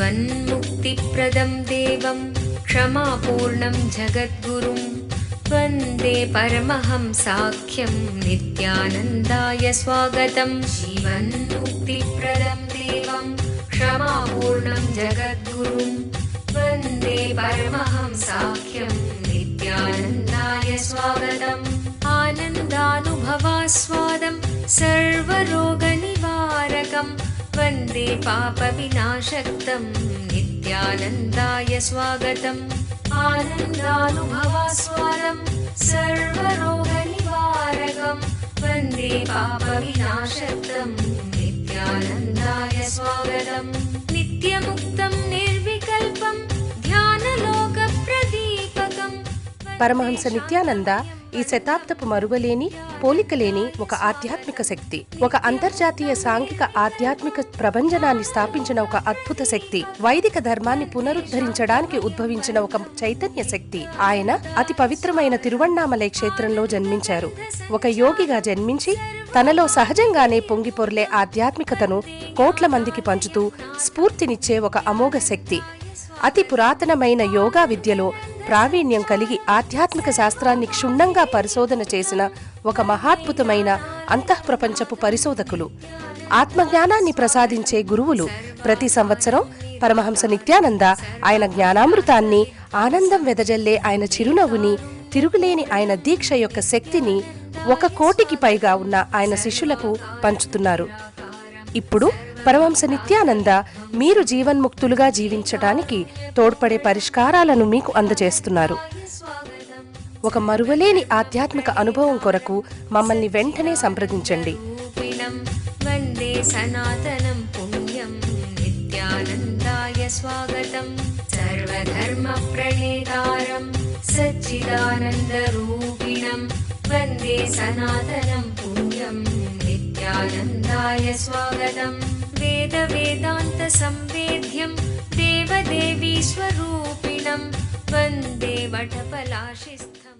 जीवन्मुक्तिप्रदं देवं क्षमापूर्णं जगद्गुरुं वन्दे परमहंसाख्यं नित्यानन्दाय स्वागतं। जीवन्मुक्तिप्रदं देवं क्षमापूर्णं जगद्गुरुं वन्दे परमहंसाख्यं नित्यानन्दाय स्वागतम्। आनन्दानुभवास्वादं सर्वरोगनिवारकं वन्दे पापविनाशक्तं नित्यानन्दाय स्वागतम्। आनन्दानुभवास्वादं सर्वरोगनिवारकं वन्दे पापविनाशक्तं नित्यानन्दाय स्वागतम्। नित्यमुक्तं निर्विकल्पं ध्यानलोकप्रदीपकं। పరమహంస నిత్యానంద ఈ శతాబ్దపు మరువలేని పోలికలేని ఒక ఆధ్యాత్మిక శక్తి, ఒక అంతర్జాతీయ సాంఘిక ఆధ్యాత్మిక ప్రభంజనాన్ని స్థాపించిన ఒక అద్భుత శక్తి, వైదిక ధర్మాన్ని పునరుద్ధరించడానికి ఉద్భవించిన ఒక చైతన్య శక్తి. ఆయన అతి పవిత్రమైన తిరువణ్ణామలై క్షేత్రంలో జన్మించారు. ఒక యోగిగా జన్మించి తనలో సహజంగానే పొంగి పొర్లే ఆధ్యాత్మికతను కోట్ల మందికి పంచుతూ స్ఫూర్తినిచ్చే ఒక అమోఘ శక్తి. అతి పురాతనమైన యోగా విద్యలో ప్రావీణ్యం కలిగి ఆధ్యాత్మిక శాస్త్రాన్ని క్షుణ్ణంగా పరిశోధన చేసిన ఒక మహాద్భుతమైన అంతఃప్రపంచపు పరిశోధకులు, ఆత్మజ్ఞానాన్ని ప్రసాదించే గురువులు. ప్రతి సంవత్సరం పరమహంస నిత్యానంద ఆయన జ్ఞానామృతాన్ని, ఆనందం వెదజల్లే ఆయన చిరునవ్వుని, తిరుగులేని ఆయన దీక్ష యొక్క శక్తిని 1 కోటికి పైగా ఉన్న ఆయన శిష్యులకు పంచుతున్నారు. ఇప్పుడు పరమహంస నిత్యానంద మీరు జీవన్ముక్తులుగా జీవించడానికి తోడ్పడే పరిష్కారాలను మీకు అందజేస్తున్నారు. ఒక మరువలేని ఆధ్యాత్మిక అనుభవం కొరకు మమ్మల్ని వెంటనే సంప్రదించండి. వందే సనాతనం పుణ్యం నిత్యానందాయ స్వాగతం. సర్వధర్మ ప్రణేతారం సచ్చిదానంద రూపిణం వందే సనాతనం పుణ్యం నిత్యానందాయ స్వాగతం. వేద వేదాంత సంవేద్యం దేవదేవీ స్వరూపిణం వందే వటపలాశిస్థం.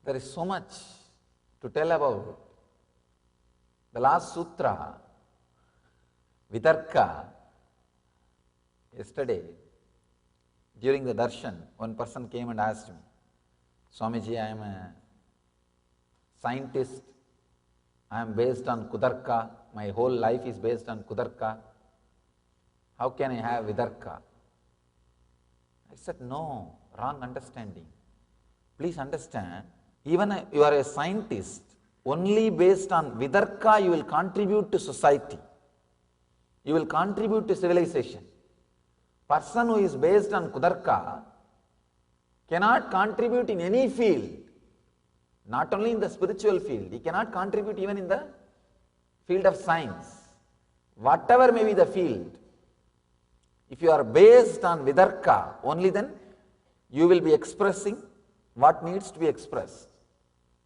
There is so much to tell about. The last sutra, Vitarka, yesterday, during the darshan, one person came and asked me, Swamiji, I am a scientist, I am based on Kudarka, my whole life is based on Kudarka, how can I have Vitarka? I said, no, wrong understanding. Please understand, even you are a scientist, only based on Vitarka you will contribute to society. You will contribute to civilization. Person who is based on Kudarka cannot contribute in any field, not only in the spiritual field, he cannot contribute even in the field of science. Whatever may be the field, if you are based on Vitarka, only then you will be expressing what needs to be expressed.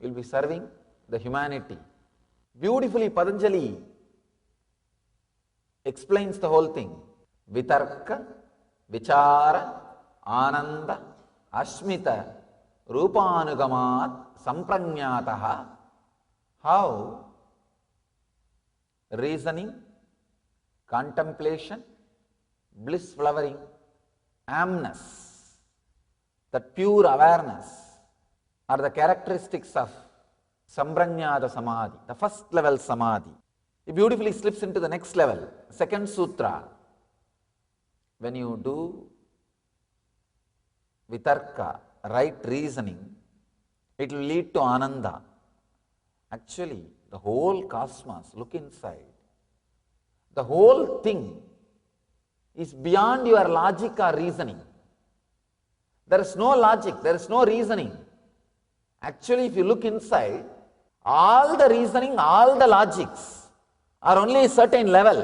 You will be serving the humanity. Beautifully Patanjali explains the whole thing. Vitarka, Vichara, Ananda, Ashmita, Rupanugamat, Sampranyataha. How reasoning, contemplation, bliss flowering, amness, that pure awareness are the characteristics of Sampranyata Samadhi, the first level Samadhi. It beautifully slips into the next level, second sutra. When you do Vitarka, right reasoning, it will lead to Ananda. Actually, the whole cosmos, look inside, the whole thing is beyond your logic or reasoning. There is no logic, there is no reasoning. Actually, if you look inside, all the reasoning, all the logics are only a certain level.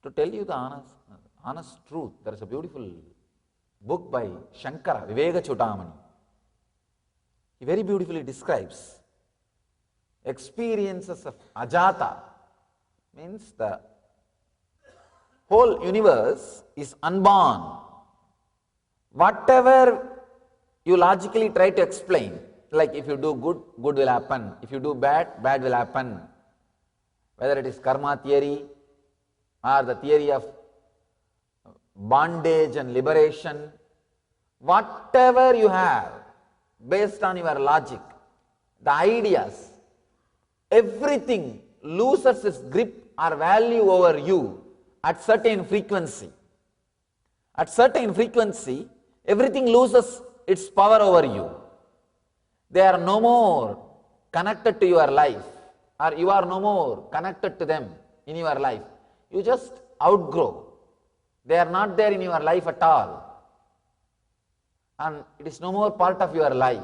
To tell you the honest truth, there is a beautiful book by Shankara, Viveka Chudamani. He very beautifully describes experiences of Ajata, means the whole universe is unborn. Whatever you logically try to explain, like if you do good, good will happen. If you do bad, bad will happen. Whether it is karma theory or the theory of bondage and liberation, whatever you have based on your logic, the ideas, everything loses its grip or value over you at certain frequency. At certain frequency, everything loses its power over you. They are no more connected to your life, or you are no more connected to them in your life. You just outgrow. They are not there in your life at all. And it is no more part of your life.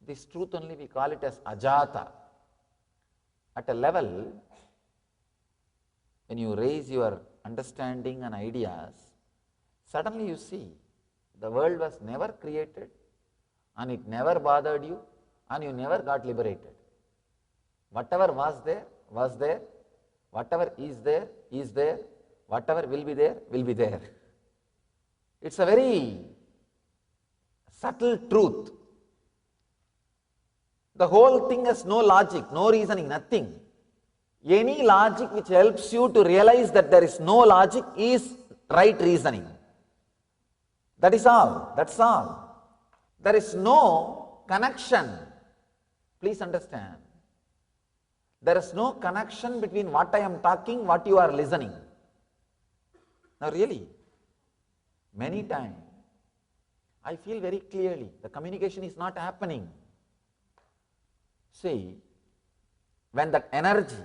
This truth only we call it as Ajata. At a level, when you raise your understanding and ideas, suddenly you see the world was never created, and it never bothered you, and you never got liberated. Whatever was there, was there. Whatever is there, is there. Whatever will be there, will be there. It's a very subtle truth. The whole thing has no logic, no reasoning, nothing. Any logic which helps you to realize that there is no logic is right reasoning. That is all. That's all. There is no connection. Please understand. There is no connection between what I am talking, what you are listening. Now really, many times, I feel very clearly the communication is not happening. See, when that energy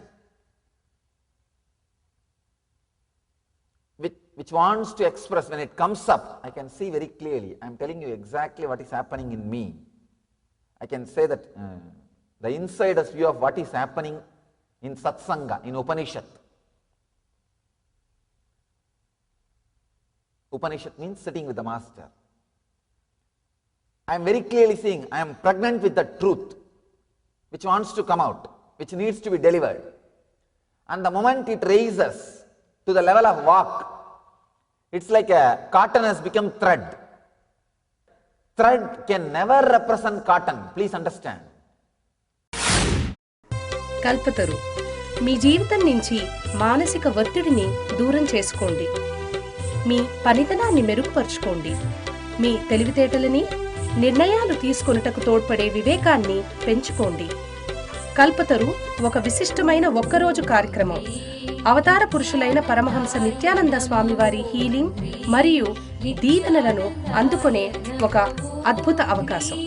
which wants to express, when it comes up, I can see very clearly. I am telling you exactly what is happening in me. I can say that the insider's view of what is happening in Satsanga, in Upanishad. Upanishad means sitting with the master. I am very clearly seeing, I am pregnant with the truth which wants to come out, which needs to be delivered. And the moment it raises to the level of walk, it's like a cotton has become thread. Thread can never represent cotton. Please understand. Kalpataru మీ జీవితం నుంచి మానసిక ఒత్తిడిని దూరం చేసుకోండి. మీ పనితనాన్ని మెరుగుపరుచుకోండి. మీ తెలివితేటలని, నిర్ణయాలు తీసుకొనుటకు తోడ్పడే వివేకాన్ని పెంచుకోండి. కల్పతరు ఒక విశిష్టమైన ఒక్కరోజు కార్యక్రమం. అవతార పురుషులైన పరమహంస నిత్యానంద స్వామి వారి హీలింగ్ మరియు దీవెనలను అందుకునే ఒక అద్భుత అవకాశం.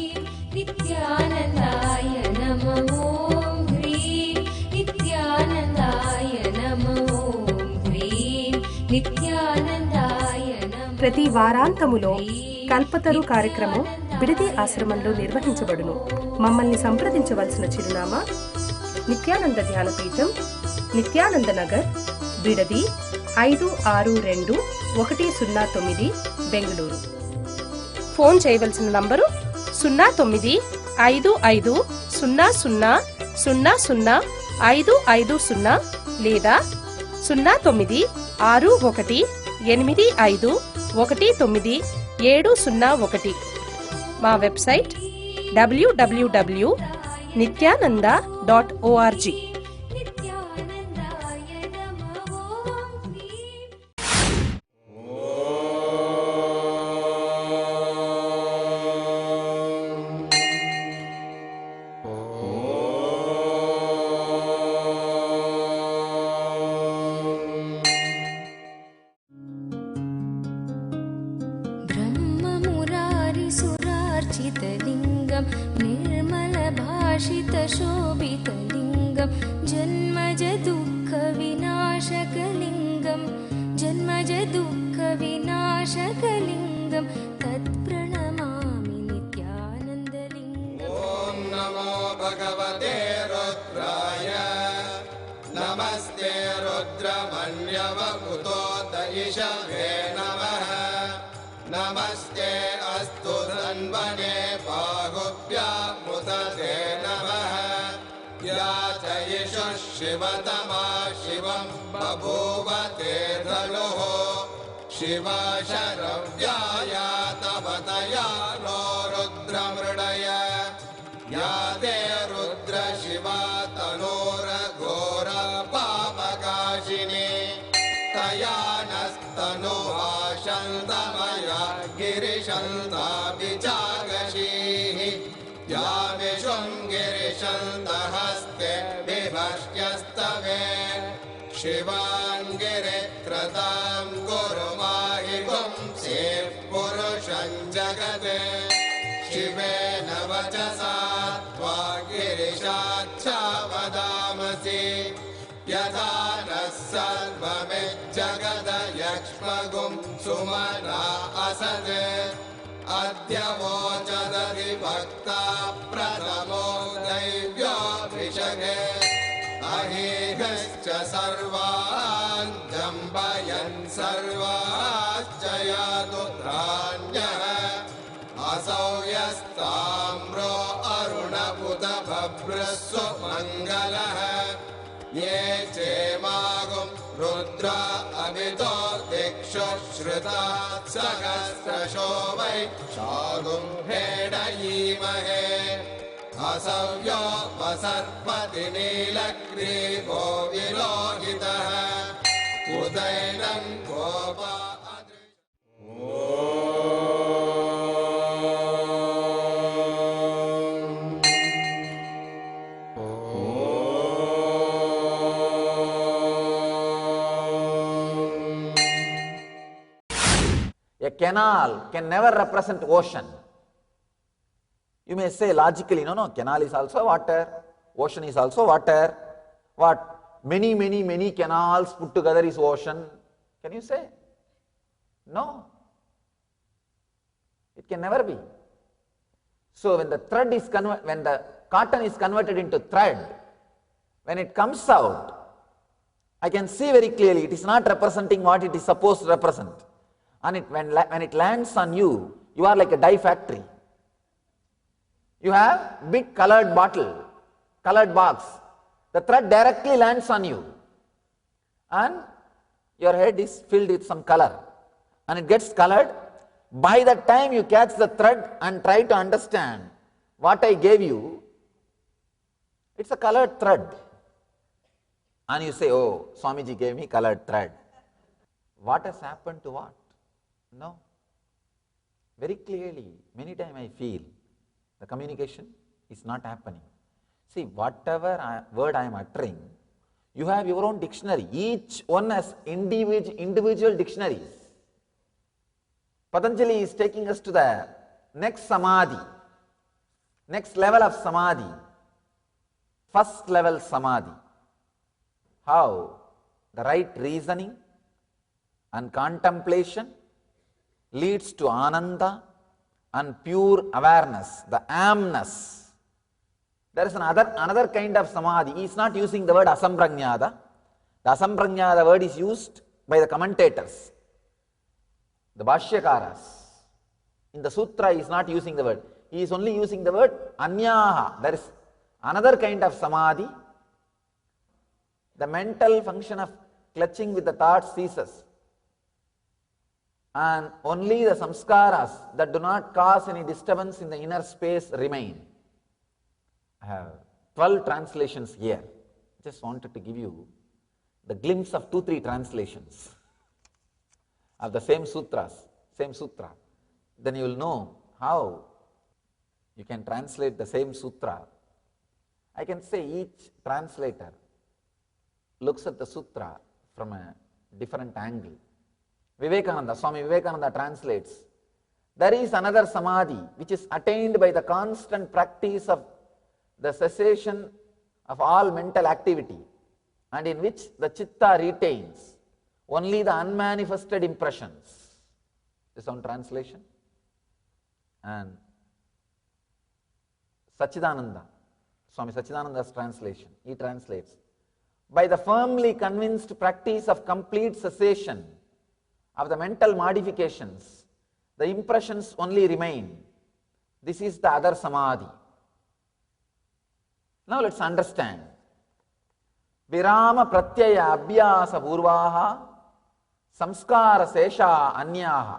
ప్రతి వారాంతములో కల్పతరు కార్యక్రమం బిడది ఆశ్రమంలో నిర్వహించబడును. మమ్మల్ని సంప్రదించవలసిన చిరునామా నిత్యానంద ధ్యానపీఠం, నిత్యానంద నగర్, బిడది 562109, బెంగళూరు. ఫోన్ చేయవలసిన నంబరు 095500000550 లేదా 098185190701. మా వెబ్సైట్ www.nithyananda.org. ब्रह्ममुरारिसुरार्चितलिङ्गं निर्मलभाषितशोभितलिङ्गं जन्मजदुःखविनाशकलिङ्गं जन्मजदुःखविनाशकलिङ्गं तत्प्रणमामि नित्यानन्दलिङ्गम्। ॐ नमो भगवते रुद्राय नमस्ते रुद्रमन्यवकुतो दयिषवे नमः नमस्ते अस्तु धन्वने बाहुभ्यामुत ते नमः या च यशः शिवतमा शिवं बभूव ते धनुः शिवा शरव्याया तपतया नो रुद्रमृडय या ते रुद्र शिवा तनोरघोर पापकाशिनी तया नस्तनुभाषन्तमया गिरिशन्ताभिचागशीः या विशृङ्गिरिशन्तहस्ते विभष्ट्यस्तवे शिवाङ्गिरित्रतां कुरु माहि पुंसेः पुरुषं जगते शिवेन वचसा त्वा गिरिशाच्छा वदामसि यथा नः सर्वमिज्जगदयक्ष्मगुं सुमना असत् अद्य वोचदधिभक्ता प्रथमो दैव्योऽभिषगे अहेहश्च सर्वान् जम्बयन् सर्वाश्च यातु धान्यः असौ यस्ताम्रो अरुणपुत भभ्रस्व मङ्गलः ये चेमागुं रुद्रा अभितो दिक्षु श्रुता सहस्रशो वै शागुं हेडयीमहे असव्यो वसर्पति नीलग्रीवो विलोहितः उदैनं Gopa A canal can never represent ocean. You may say logically, no, canal is also water, ocean is also water. What? Many canals put together is ocean. Can you say? No. It can never be. So when the thread is when the cotton is converted into thread, when it comes out, I can see very clearly it is not representing what it is supposed to represent. And when it lands on you, you are like a dye factory. You have big colored bottle, colored box. The thread directly lands on you. And your head is filled with some color. And it gets colored. By the time you catch the thread and try to understand what I gave you, it's a colored thread. And you say, oh, Swamiji gave me colored thread. What has happened to what? No. Very clearly, many times I feel the communication is not happening. See, whatever word I am uttering, you have your own dictionary. Each one has individual dictionaries. Patanjali is taking us to the next samadhi, next level of samadhi, first level samadhi. How the right reasoning and contemplation leads to ananda and pure awareness, the amness. There is another kind of samadhi. He is not using the word asamprajnata. The asamprajnata word is used by the commentators, the bhashyakaras. In the sutra he is not using the word. He is only using the word anyaha. There is another kind of samadhi. The mental function of clutching with the thoughts ceases. And only the samskaras that do not cause any disturbance in the inner space remain. I have 12 translations here. Just wanted to give you the glimpse of 2-3 translations of the same sutra. Then you will know how you can translate the same sutra. I can say each translator looks at the sutra from a different angle. Swami Vivekananda translates, there is another samadhi which is attained by the constant practice of the cessation of all mental activity, and in which the chitta retains only the unmanifested impressions. This is on translation. And Sachidananda, Swami Sachidananda's translation, he translates, by the firmly convinced practice of complete cessation of the mental modifications, the impressions only remain. This is the other samadhi. Now let's understand. Virama pratyaya abhyasa purvaha samskara sesha anyaha.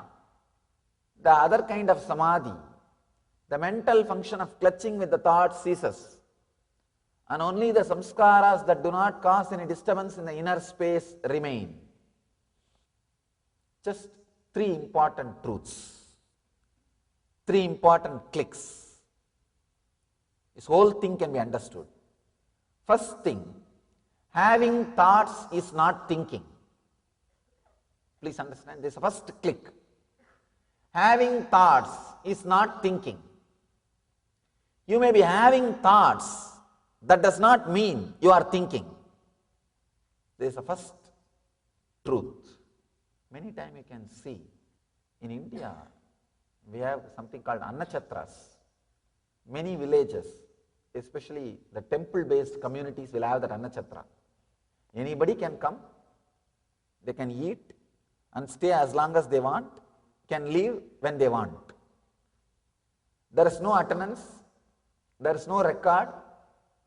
The other kind of samadhi, the mental function of clutching with the thoughts ceases, and only the samskaras that do not cause any disturbance in the inner space remain. Just 3 important truths, 3 important clicks. This whole thing can be understood. First thing, having thoughts is not thinking. Please understand this first click. Having thoughts is not thinking. You may be having thoughts, that does not mean you are thinking. This is the first truth. Many times you can see in India, we have something called annachatras. Many villages, especially the temple-based communities, will have that annachatra. Anybody can come, they can eat and stay as long as they want, can leave when they want. There is no attendance, there is no record,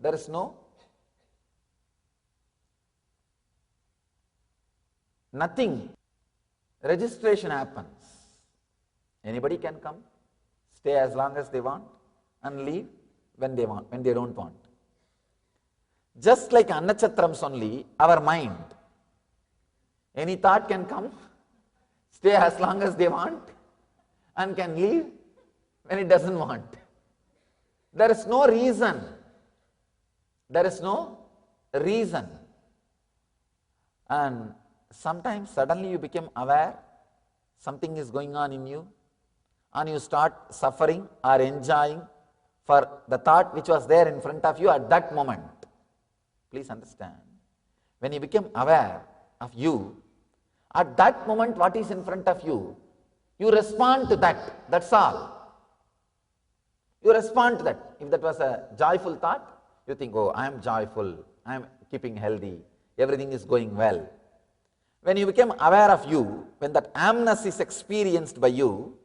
there is no nothing. Registration happens. Anybody can come, stay as long as they want, and leave when they want, when they don't want. Just like annachatrams only, our mind. Any thought can come, stay as long as they want, and can leave when it doesn't want. There is no reason. There is no reason. And sometimes suddenly you become aware something is going on in you, and you start suffering or enjoying for the thought which was there in front of you at that moment. Please understand. When you become aware of you, at that moment what is in front of you, you respond to that. That's all. You respond to that. If that was a joyful thought, you think, oh, I am joyful, I am keeping healthy, everything is going well. When you become aware of you, when that amness is experienced by you,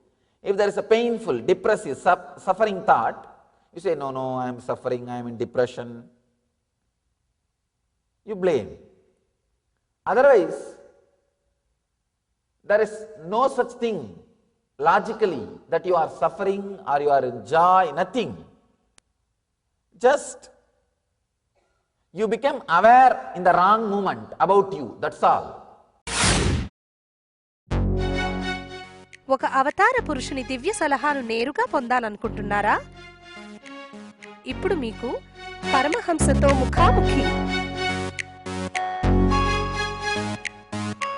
if there is a painful, depressive, suffering thought, you say, no, no, I am suffering, I am in depression. You blame. Otherwise, there is no such thing logically that you are suffering or you are in joy, nothing. Just you become aware in the wrong moment about you, that's all. ఒక అవతార పురుషుని దివ్య సలహాను నేరుగా పొందాలనుకుంటున్నారా? ఇప్పుడు మీకు పరమహంసతో ముఖాముఖి.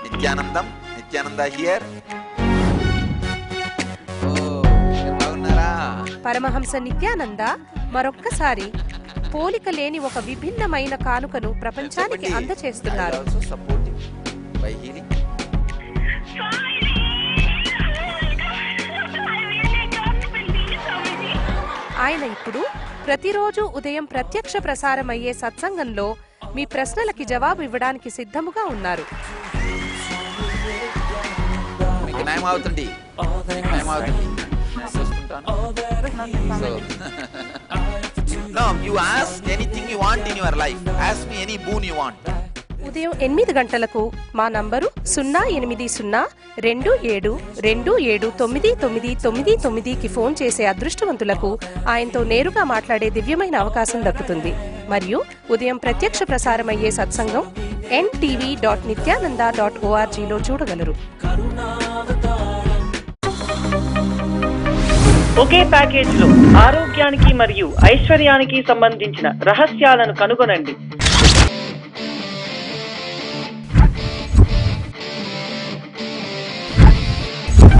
Nityananda here. Paramahamsa Nityananda మరొక్కసారి పోలిక లేని ఒక విభిన్నమైన కానుకను ప్రపంచానికి అందచేస్తున్నారు. ఆయన ఇప్పుడు ప్రతిరోజు ఉదయం ప్రత్యక్ష ప్రసారమయ్యే సత్సంగంలో మీ ప్రశ్నలకి జవాబు ఇవ్వడానికి సిద్ధముగా ఉన్నారు. ఉదయం 8 గంటలకు మా నంబరు 08027279999కి ఫోన్ చేసే అదృష్టవంతులకు ఆయనతో నేరుగా మాట్లాడే దివ్యమైన అవకాశం దక్కుతుంది. మరియు ఉదయం ప్రత్యక్ష ప్రసారమయ్యే సత్సంగం ntv.nithyananda.org లో చూడగలరు. ఒకే ప్యాకేజ్ లో ఆరోగ్యానికి మరియు ఐశ్వర్యానికి సంబంధించిన రహస్యాలను కనుగొనండి.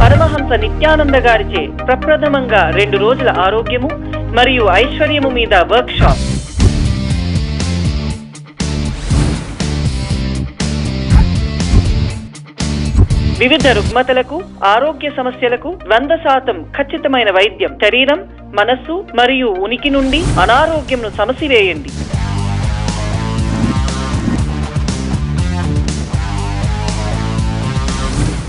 పరమహంస నిత్యానంద గారిచే ప్రప్రథమంగా 2 రోజుల ఆరోగ్యము మరియు ఐశ్వర్యము మీద వర్క్ షాప్. వివిధ రుగ్మతలకు, ఆరోగ్య సమస్యలకు 100% ఖచ్చితమైన వైద్యం. శరీరం, మనస్సు మరియు ఉనికి నుండి అనారోగ్యంను సమసివేయండి.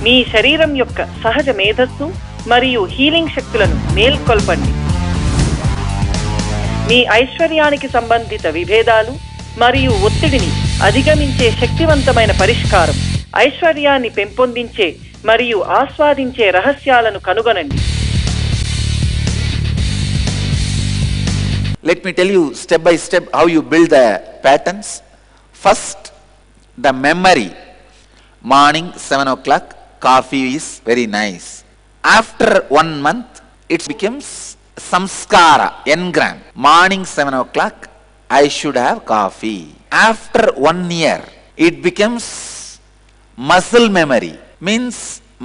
మీ శరీరం యొక్క సహజ మేధస్సు మరియు హీలింగ్ శక్తులను మేల్కొల్పండి. మీ ఐశ్వర్యానికి సంబంధిత విభేదాలు మరియు ఒత్తిడిని అధిగమించే శక్తివంతమైన పరిష్కారం, ఐశ్వర్యాన్ని పెంపొందించే మరియు ఆస్వాదించే రహస్యాలను కనుగొనండి. Let me tell you step by step how you build the patterns. First, the memory. Morning 7 o'clock, coffee is very nice. After 1 month, it becomes samskara, engram. Morning 7 o'clock, I should have coffee. After 1 year, it becomes muscle memory. Means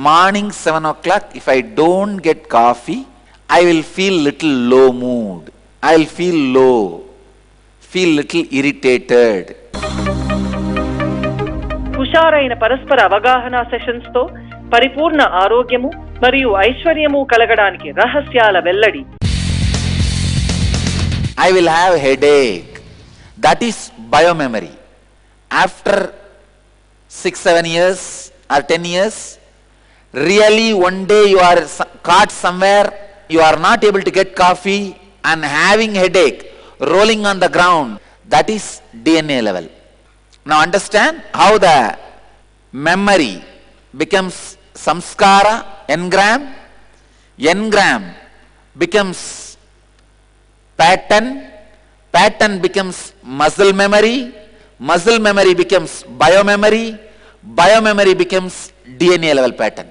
morning 7 o'clock, if I don't get coffee, I will feel little low mood. I will feel low, feel little irritated. హుషారైన పరస్పర అవగాహన sessions తో పరిపూర్ణ ఆరోగ్యము మరియు ఐశ్వర్యము కలగడానికి రహస్యాల వెల్లడి. I will have headache. That is biomemory. After 6-7 years or 10 years, really one day you are caught somewhere, you are not able to get coffee and having headache, rolling on the ground. That is DNA level. Now understand how the memory becomes samskara, engram. Engram becomes pattern. Pattern becomes muscle memory. Muscle memory becomes biomemory. Biomemory becomes DNA level pattern.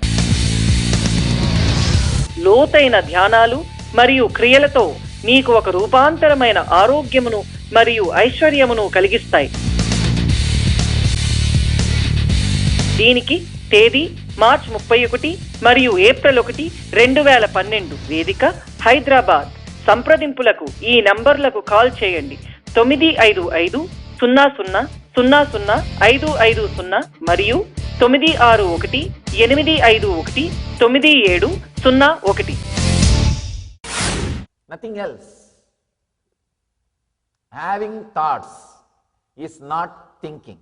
లోతైన ధ్యానాలు మరియు క్రియలతో నీకు ఒక రూపాంతరమైన ఆరోగ్యమును మరియు ఐశ్వర్యమును కలిగిస్తాయి. దీనికి తేదీ మార్చి 31 మరియు ఏప్రిల్ 1, 2012 వేదిక హైదరాబాద్. సంప్రదింపులకు ఈ నంబర్లకు కాల్ చేయండి. 955-00-00-550 మరియు 961-851-9701. Nothing else. Having thoughts is not thinking.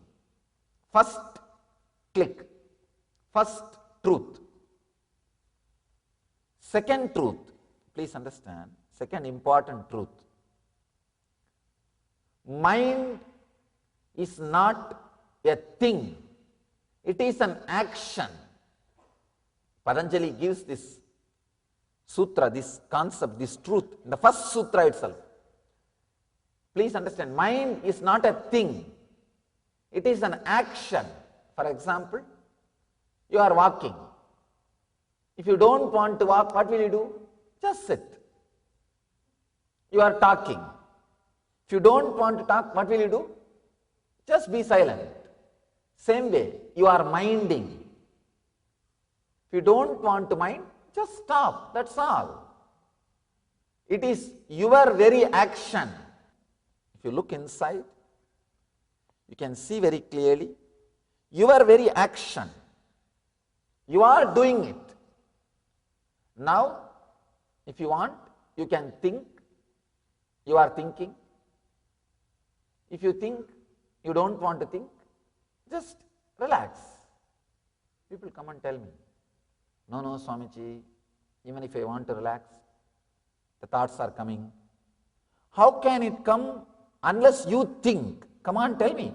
First click. First truth. Second truth. Please understand. Second important truth. Mind is not a thing. It is an action. Patanjali gives this sutra, this concept, this truth in the first sutra itself. Please understand, mind is not a thing. It is an action. For example, you are walking. If you don't want to walk, what will you do? Just sit. You are talking. If you don't want to talk, what will you do? Just be silent. Same way, you are minding. If you don't want to mind, just stop. That's all. It is your very action. If you look inside, you can see very clearly your very action. You are doing it. Now, if you want, you can think. You are thinking. If you think, you don't want to think, just relax. People come and tell me, no, Swamiji, even if I want to relax, the thoughts are coming. How can it come unless you think? Come on, tell me.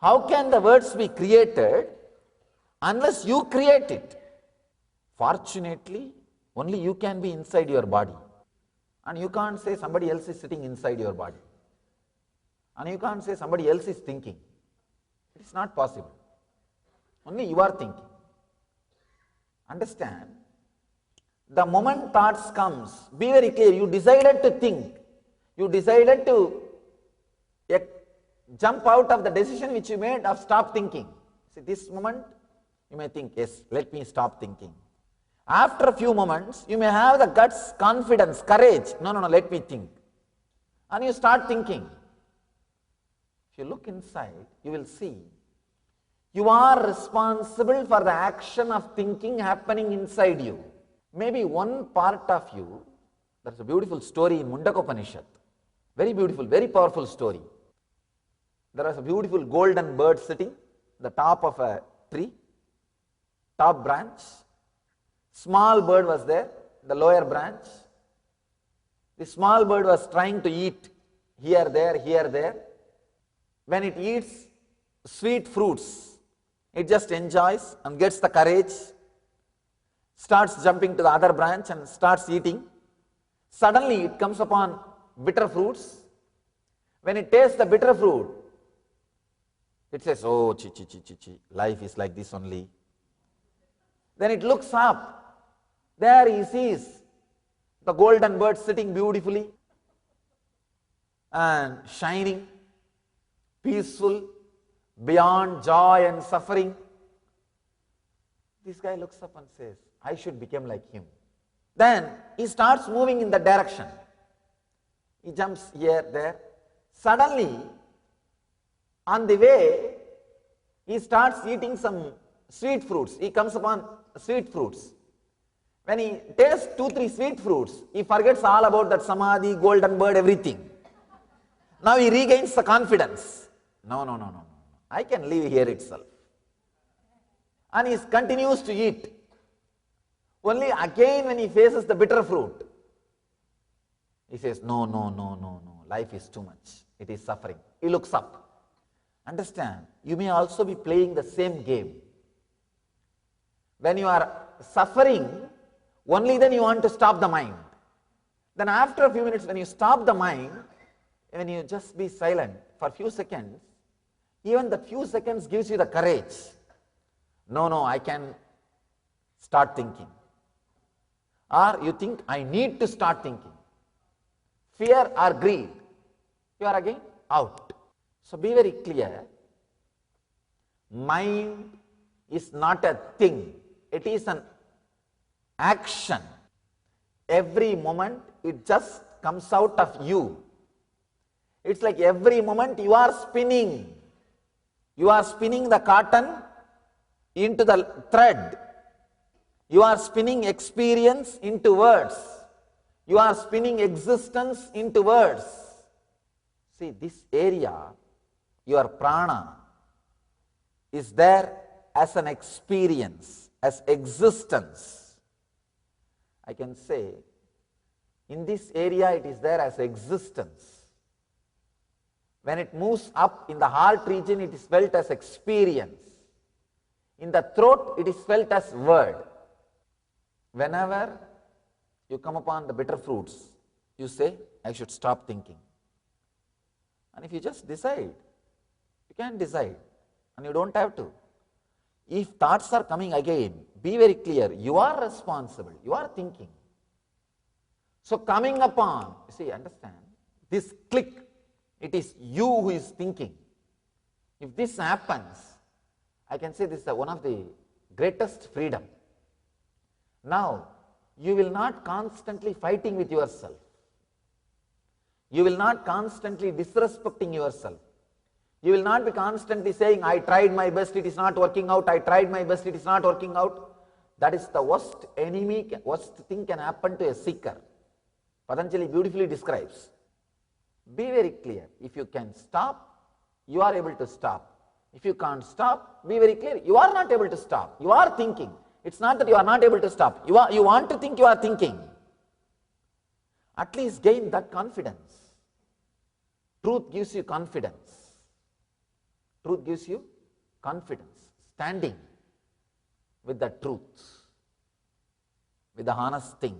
How can the words be created unless you create it? Fortunately, only you can be inside your body. And you can't say somebody else is sitting inside your body. And you can't say somebody else is thinking. It's not possible. Only you are thinking. Understand? The moment thoughts comes, be very clear, you decided to think. You decided to jump out of the decision which you made of stop thinking. See, this moment, you may think, yes, let me stop thinking. After a few moments, you may have the guts, confidence, courage. No, let me think. And you start thinking. If you look inside, you will see you are responsible for the action of thinking happening inside you. Maybe one part of you, there's a beautiful story in Mundakopanishad. Very beautiful, very powerful story. There was a beautiful golden bird sitting at the top of a tree, top branch. Small bird was there, the lower branch. The small bird was trying to eat here, there. When it eats sweet fruits, it just enjoys and gets the courage, starts jumping to the other branch and starts eating. Suddenly it comes upon bitter fruits. When it tastes the bitter fruit, it says, oh, chi, life is like this only. Then it looks up. There he sees the golden bird sitting beautifully and shining, peaceful, beyond joy and suffering. This guy looks up and says, I should become like him. Then he starts moving in that direction. He jumps here, there. Suddenly, on the way, he starts eating some sweet fruits. He comes upon sweet fruits. When he tastes 2-3 sweet fruits, he forgets all about that samadhi, golden bird, everything. Now he regains the confidence. No. I can live here itself. And he continues to eat. Only again when he faces the bitter fruit, he says, no, life is too much. It is suffering. He looks up. Understand, you may also be playing the same game. When you are suffering, only then you want to stop the mind. Then after a few minutes, when you stop the mind, when you just be silent for a few seconds, even that few seconds gives you the courage. No, I can start thinking. Or you think, I need to start thinking. Fear or greed, you are again out. So be very clear, mind is not a thing, it is an action. Every moment it just comes out of you. It's like every moment you are spinning. You are spinning the cotton into the thread. You are spinning experience into words. You are spinning existence into words. See, this area, your prana, is there as an experience, as existence. I can say, in this area it is there as existence. When it moves up in the heart region, it is felt as experience. In the throat, it is felt as word. Whenever you come upon the bitter fruits, you say, I should stop thinking. And if you just decide, you can decide, and you don't have to. If thoughts are coming again, be very clear, you are responsible, you are thinking. So coming upon, see, understand, this click, it is you who is thinking. If this happens, I can say this is one of the greatest freedom. Now, you will not constantly fighting with yourself. You will not constantly disrespecting yourself. You will not be constantly saying, I tried my best, it is not working out, I tried my best, it is not working out. That is the worst enemy, worst thing can happen to a seeker. Patanjali beautifully describes. Be very clear. If you can stop, you are able to stop. If you can't stop, be very clear. You are not able to stop. You are thinking. It's not that you are not able to stop. You want to think, you are thinking. At least gain that confidence. Truth gives you confidence. Truth gives you confidence. Standing with the truth, with the honest thing.